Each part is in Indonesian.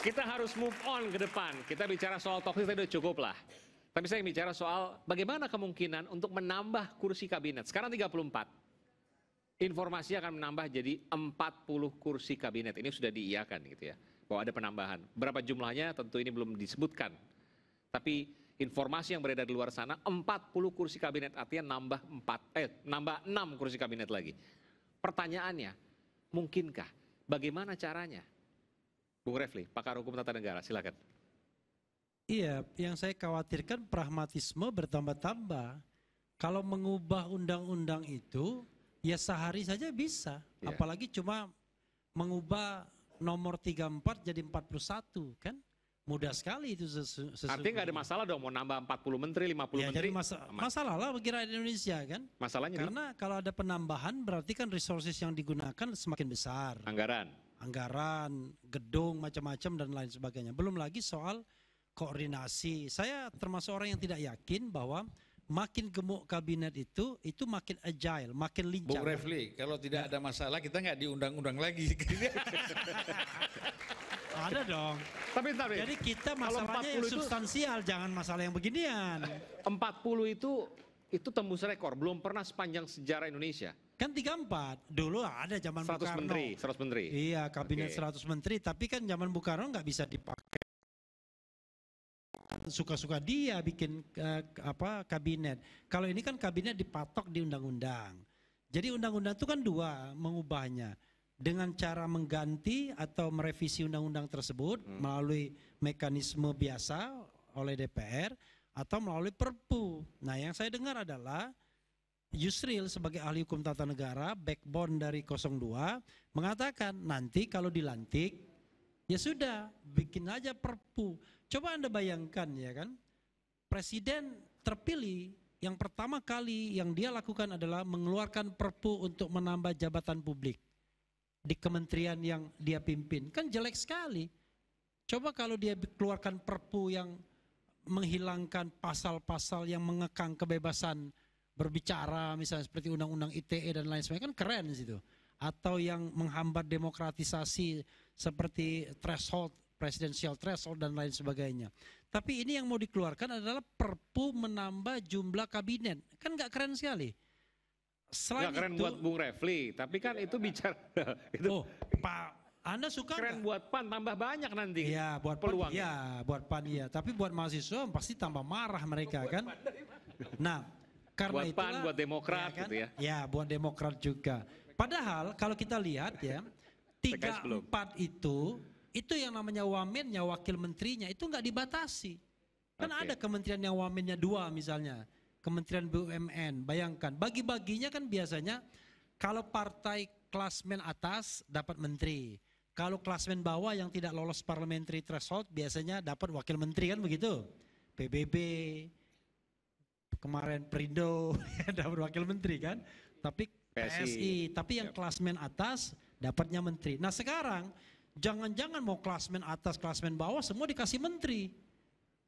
Kita harus move on ke depan. Kita bicara soal toxic tadi udah cukup lah. Tapi saya bicara soal bagaimana kemungkinan untuk menambah kursi kabinet. Sekarang 34. Informasi akan menambah jadi 40 kursi kabinet. Ini sudah diiyakan gitu ya. Bahwa ada penambahan. Berapa jumlahnya tentu ini belum disebutkan. Tapi informasi yang beredar di luar sana 40 kursi kabinet artinya nambah 6 kursi kabinet lagi. Pertanyaannya, mungkinkah? Bagaimana caranya? Bung Refli, pakar hukum tata negara, silakan. Iya, yang saya khawatirkan pragmatisme bertambah-tambah. Kalau mengubah undang-undang itu, ya sehari saja bisa. Ya. Apalagi cuma mengubah nomor 34 jadi 41, kan? Mudah sekali itu Artinya nggak ada masalah dong mau nambah 40 menteri, 50 ya, menteri. jadi masalah lah bagi rakyat Indonesia kan. Masalahnya karena kalau ada penambahan berarti kan resources yang digunakan semakin besar. Anggaran, gedung, macam-macam dan lain sebagainya. Belum lagi soal koordinasi. Saya termasuk orang yang tidak yakin bahwa makin gemuk kabinet itu makin agile, makin lincah. Bung Refli, kalau tidak ada masalah kita nggak diundang-undang lagi. Ada dong. Jadi kita masalahnya yang substansial, jangan masalah yang beginian. 40 itu tembus rekor, belum pernah sepanjang sejarah Indonesia. Kan 34, dulu ada zaman 100 Bung Karno. 100 menteri. Iya, kabinet 100 menteri, tapi kan zaman Bung Karno nggak bisa dipakai. Suka-suka dia bikin kabinet. Kalau ini kan kabinet dipatok di undang-undang. Jadi undang-undang itu kan dua mengubahnya. Dengan cara mengganti atau merevisi undang-undang tersebut melalui mekanisme biasa oleh DPR atau melalui Perpu. Nah, yang saya dengar adalah Yusril sebagai ahli hukum tata negara, backbone dari 02, mengatakan nanti kalau dilantik, ya sudah, bikin aja Perpu. Coba Anda bayangkan ya kan, Presiden terpilih yang pertama kali yang dia lakukan adalah mengeluarkan Perpu untuk menambah jabatan publik di kementerian yang dia pimpin. Kan jelek sekali. Coba kalau dia keluarkan Perpu yang menghilangkan pasal-pasal yang mengekang kebebasan berbicara, misalnya seperti undang-undang ITE dan lain sebagainya, kan keren di situ. Atau yang menghambat demokratisasi seperti threshold, presidential threshold dan lain sebagainya. Tapi ini yang mau dikeluarkan adalah Perpu menambah jumlah kabinet. Kan nggak keren sekali. Selain nggak keren itu, buat Bung Refli, tapi kan itu bicara itu. Oh, Pak, Anda suka keren gak? buat PAN, tambah banyak nanti. Iya, buat peluang. Iya, buat PAN iya. Tapi buat mahasiswa pasti tambah marah mereka kan. Nah, karena buat PAN, itulah, buat Demokrat ya kan? gitu ya. Ya, buat Demokrat juga. Padahal kalau kita lihat ya, 34 itu yang namanya wamennya, wakil menterinya itu nggak dibatasi. Kan ada kementerian yang wamennya 2 misalnya. Kementerian BUMN, bayangkan bagi-baginya kan biasanya kalau partai klasmen atas dapat menteri, kalau klasmen bawah yang tidak lolos parliamentary threshold biasanya dapat wakil menteri kan begitu. PBB, kemarin Perindo dapat wakil menteri kan, tapi PSI, tapi yang klasmen atas dapatnya menteri. Nah sekarang jangan-jangan mau klasmen atas, klasmen bawah semua dikasih menteri.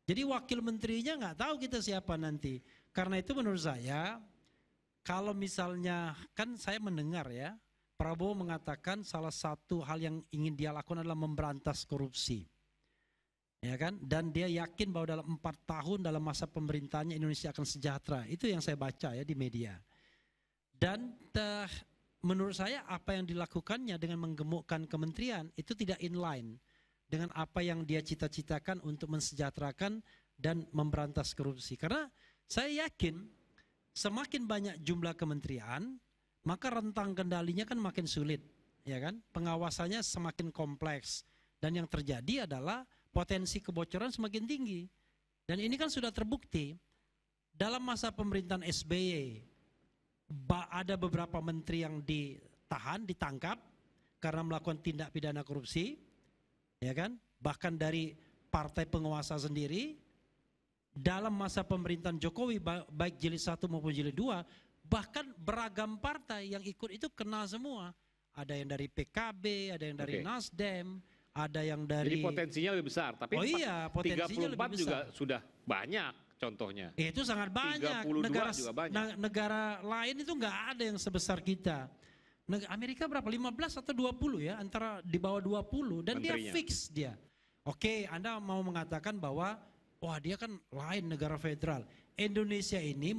Jadi wakil menterinya nggak tahu kita siapa nanti. Karena itu menurut saya, kalau misalnya, kan saya mendengar ya, Prabowo mengatakan salah satu hal yang ingin dia lakukan adalah memberantas korupsi. Ya kan? Dan dia yakin bahwa dalam 4 tahun dalam masa pemerintahannya Indonesia akan sejahtera. Itu yang saya baca ya di media. Dan menurut saya apa yang dilakukannya dengan menggemukkan kementerian itu tidak inline dengan apa yang dia cita-citakan untuk mensejahterakan dan memberantas korupsi. Karena saya yakin semakin banyak jumlah kementerian, maka rentang kendalinya kan makin sulit, ya kan? Pengawasannya semakin kompleks dan yang terjadi adalah potensi kebocoran semakin tinggi. Dan ini kan sudah terbukti dalam masa pemerintahan SBY ada beberapa menteri yang ditahan, ditangkap karena melakukan tindak pidana korupsi, ya kan? Bahkan dari partai penguasa sendiri. Dalam masa pemerintahan Jokowi baik jilid 1 maupun jilid 2 bahkan beragam partai yang ikut itu kena semua. Ada yang dari PKB, ada yang dari Nasdem, ada yang dari. Jadi potensinya lebih besar, tapi potensinya 34 lebih besar. juga sudah banyak contohnya. Itu sangat banyak. 32 juga banyak. Negara lain itu nggak ada yang sebesar kita. Amerika berapa? 15 atau 20 ya, antara di bawah 20 dan dia Menterinya. fix dia. Oke, Anda mau mengatakan bahwa wah dia kan lain negara federal. Indonesia ini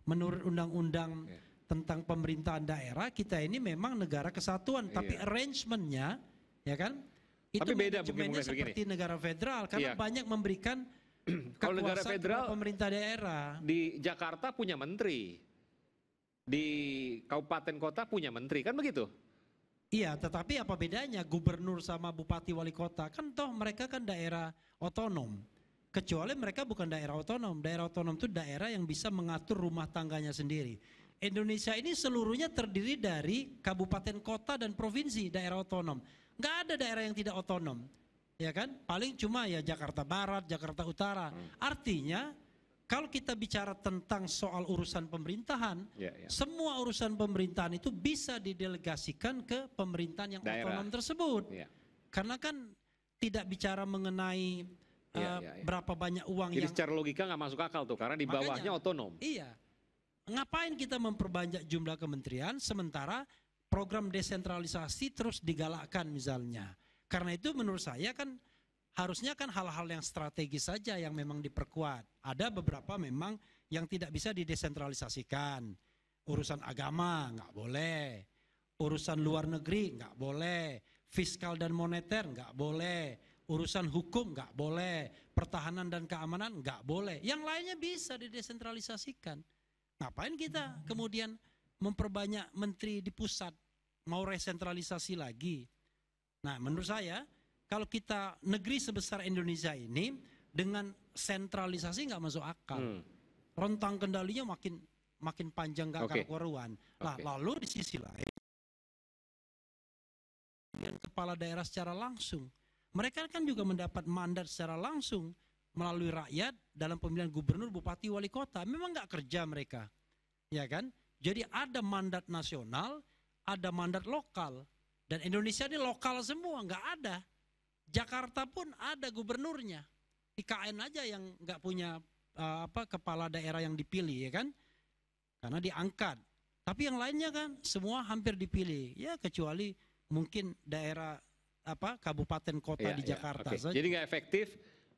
menurut undang-undang tentang pemerintahan daerah, kita ini memang negara kesatuan, tapi arrangementnya ya kan itu Tapi beda manajemennya mungkin seperti negara federal karena banyak memberikan kalau negara kekuasaan federal, kepada pemerintah daerah. di Jakarta punya menteri, di kabupaten kota punya menteri, kan begitu? Iya, tetapi apa bedanya gubernur sama bupati wali kota? Kan toh mereka kan daerah otonom. Kecuali mereka bukan daerah otonom. Daerah otonom itu daerah yang bisa mengatur rumah tangganya sendiri. Indonesia ini seluruhnya terdiri dari kabupaten kota dan provinsi daerah otonom. Nggak ada daerah yang tidak otonom. Ya kan? Paling cuma ya Jakarta Barat, Jakarta Utara. Artinya kalau kita bicara tentang soal urusan pemerintahan, semua urusan pemerintahan itu bisa didelegasikan ke pemerintahan yang otonom tersebut. Karena kan tidak bicara mengenai berapa banyak uang. Jadi secara logika nggak masuk akal tuh, karena di bawahnya otonom. Iya. Ngapain kita memperbanyak jumlah kementerian sementara program desentralisasi terus digalakkan misalnya. Karena itu menurut saya kan harusnya kan hal-hal yang strategis saja yang memang diperkuat. Ada beberapa memang yang tidak bisa didesentralisasikan. Urusan agama nggak boleh. Urusan luar negeri nggak boleh. Fiskal dan moneter nggak boleh. Urusan hukum nggak boleh. Pertahanan dan keamanan nggak boleh. Yang lainnya bisa didesentralisasikan. Ngapain kita kemudian memperbanyak menteri di pusat, mau resentralisasi lagi? Nah menurut saya kalau kita negeri sebesar Indonesia ini dengan sentralisasi nggak masuk akal. Rentang kendalinya makin panjang nggak karu-karuan. Nah lalu di sisi lain dengan kepala daerah secara langsung, mereka kan juga mendapat mandat secara langsung melalui rakyat dalam pemilihan gubernur, bupati, wali kota. Memang nggak kerja mereka, ya kan? Jadi ada mandat nasional, ada mandat lokal, dan Indonesia ini lokal semua, nggak ada. Jakarta pun ada gubernurnya, IKN aja yang nggak punya kepala daerah yang dipilih, ya kan? Karena diangkat. Tapi yang lainnya kan semua hampir dipilih, ya kecuali mungkin daerah kabupaten kota di Jakarta saja. Jadi nggak efektif.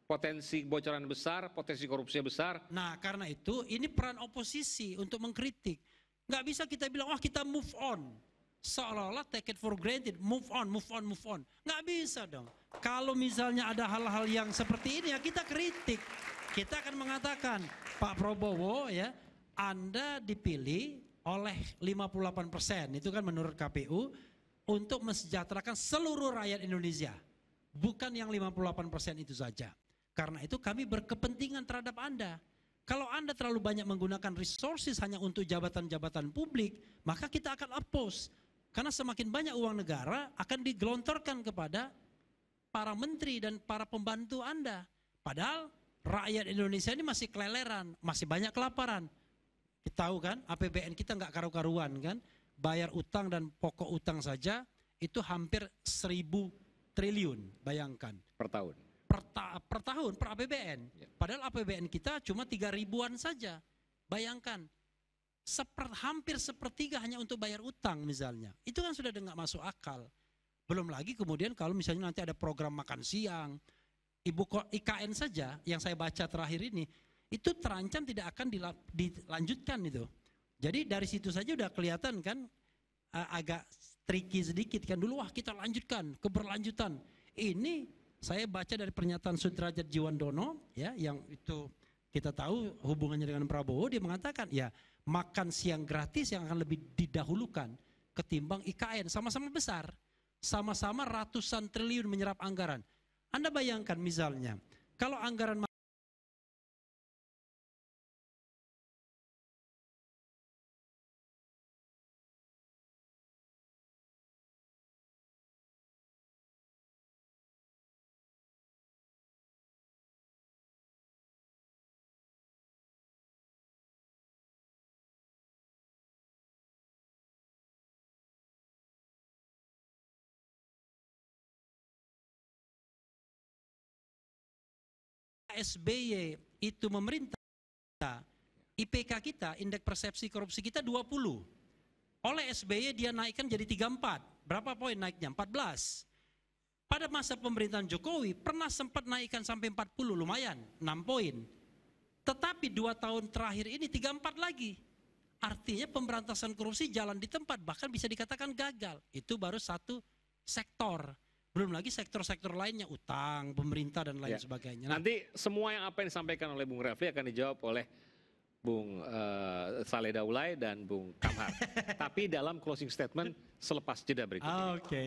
Potensi kebocoran besar, potensi korupsinya besar. Nah karena itu ini peran oposisi untuk mengkritik. Nggak bisa kita bilang, wah kita move on. Seolah-olah take it for granted, move on. Nggak bisa dong. Kalau misalnya ada hal-hal yang seperti ini ya kita kritik. Kita akan mengatakan, Pak Prabowo ya, Anda dipilih oleh 58%, itu kan menurut KPU, untuk mensejahterakan seluruh rakyat Indonesia. Bukan yang 58% itu saja. Karena itu kami berkepentingan terhadap Anda. Kalau Anda terlalu banyak menggunakan resources hanya untuk jabatan-jabatan publik, maka kita akan oppose. Karena semakin banyak uang negara akan digelontorkan kepada para menteri dan para pembantu Anda. Padahal rakyat Indonesia ini masih keleleran, masih banyak kelaparan. Kita tahu kan, APBN kita nggak karu-karuan kan. Bayar utang dan pokok utang saja itu hampir 1.000 triliun, bayangkan. Per tahun. Per tahun, per APBN. Padahal APBN kita cuma 3 ribuan saja. Bayangkan, hampir sepertiga hanya untuk bayar utang misalnya. Itu kan sudah nggak masuk akal. Belum lagi kemudian kalau misalnya nanti ada program makan siang, IKN saja yang saya baca terakhir ini, itu terancam tidak akan dilanjutkan itu. Jadi dari situ saja udah kelihatan kan agak tricky sedikit kan. Dulu wah kita lanjutkan, keberlanjutan. Ini saya baca dari pernyataan Sudrajat Jiwandono ya, yang itu kita tahu hubungannya dengan Prabowo, dia mengatakan ya makan siang gratis yang akan lebih didahulukan ketimbang IKN. Sama-sama besar, sama-sama ratusan triliun menyerap anggaran. Anda bayangkan misalnya kalau anggaran SBY itu memerintah, IPK kita, indeks persepsi korupsi kita 20. Oleh SBY dia naikkan jadi 34. Berapa poin naiknya? 14. Pada masa pemerintahan Jokowi pernah sempat naikkan sampai 40, lumayan, 6 poin. Tetapi 2 tahun terakhir ini 34 lagi. Artinya pemberantasan korupsi jalan di tempat, bahkan bisa dikatakan gagal. Itu baru satu sektor. Belum lagi sektor-sektor lainnya, utang, pemerintah dan lain sebagainya. Nah, nanti semua yang apa yang disampaikan oleh Bung Refli akan dijawab oleh Bung Saleh Daulay dan Bung Kamhar. Tapi dalam closing statement selepas jeda berikut ini. Oke.